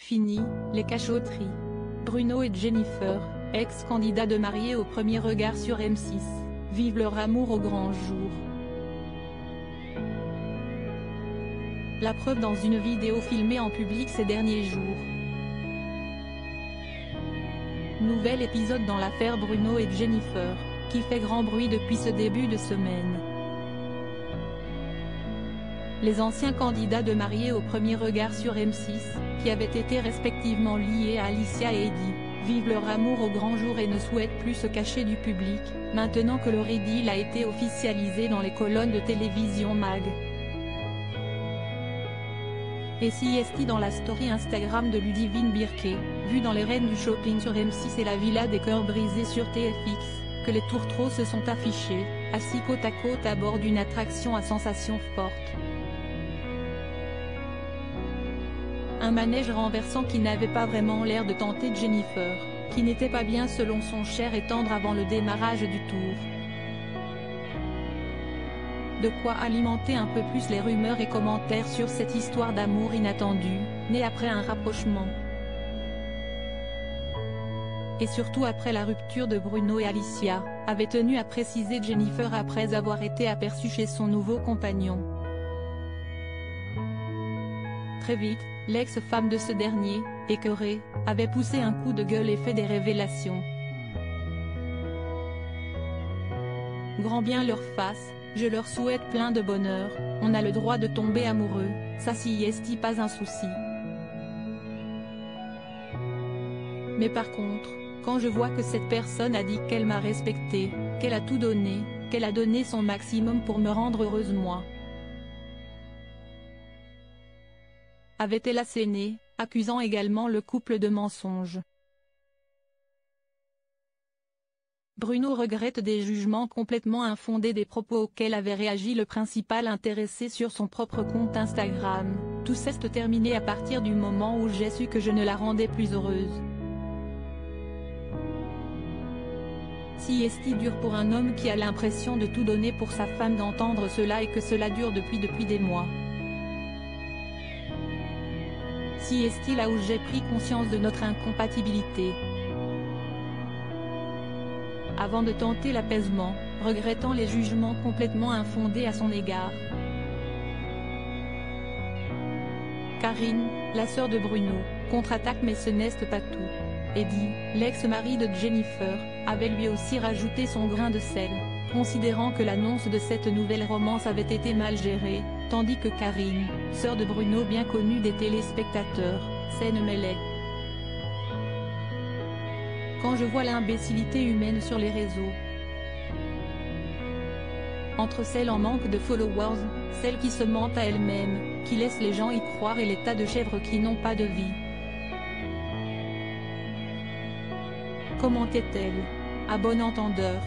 Fini, les cachotteries. Bruno et Jennifer, ex-candidats de mariés au premier regard sur M6, vivent leur amour au grand jour. La preuve dans une vidéo filmée en public ces derniers jours. Nouvel épisode dans l'affaire Bruno et Jennifer, qui fait grand bruit depuis ce début de semaine. Les anciens candidats de mariés au premier regard sur M6, qui avaient été respectivement liés à Alicia et Eddie, vivent leur amour au grand jour et ne souhaitent plus se cacher du public, maintenant que leur idylle a été officialisée dans les colonnes de télévision MAG. Et si est dans la story Instagram de Ludivine Birké, vue dans les Reines du shopping sur M6 et la Villa des cœurs brisés sur TFX, que les tourtereaux se sont affichés, assis côte à côte à bord d'une attraction à sensations fortes. Un manège renversant qui n'avait pas vraiment l'air de tenter Jennifer, qui n'était pas bien selon son cher et tendre avant le démarrage du tour. De quoi alimenter un peu plus les rumeurs et commentaires sur cette histoire d'amour inattendue, née après un rapprochement. Et surtout après la rupture de Bruno et Alicia, avait tenu à préciser Jennifer après avoir été aperçue chez son nouveau compagnon. Très vite, l'ex-femme de ce dernier, écœurée, avait poussé un coup de gueule et fait des révélations. Grand bien leur fasse, je leur souhaite plein de bonheur, on a le droit de tomber amoureux, ça si est pas un souci. Mais par contre, quand je vois que cette personne a dit qu'elle m'a respecté, qu'elle a tout donné, qu'elle a donné son maximum pour me rendre heureuse moi. Avait-elle asséné, accusant également le couple de mensonges. Bruno regrette des jugements complètement infondés des propos auxquels avait réagi le principal intéressé sur son propre compte Instagram. Tout s'est terminé à partir du moment où j'ai su que je ne la rendais plus heureuse. Si est dur pour un homme qui a l'impression de tout donner pour sa femme d'entendre cela et que cela dure depuis des mois. Si est là où j'ai pris conscience de notre incompatibilité. Avant de tenter l'apaisement, regrettant les jugements complètement infondés à son égard. Karine, la sœur de Bruno, contre-attaque mais ce n'est pas tout. Eddie, l'ex-mari de Jennifer, avait lui aussi rajouté son grain de sel, considérant que l'annonce de cette nouvelle romance avait été mal gérée, tandis que Karine, sœur de Bruno bien connue des téléspectateurs, s'en mêlait. Quand je vois l'imbécilité humaine sur les réseaux, entre celles en manque de followers, celles qui se mentent à elles-mêmes, qui laissent les gens y croire et les tas de chèvres qui n'ont pas de vie. Commentait-elle, à bon entendeur,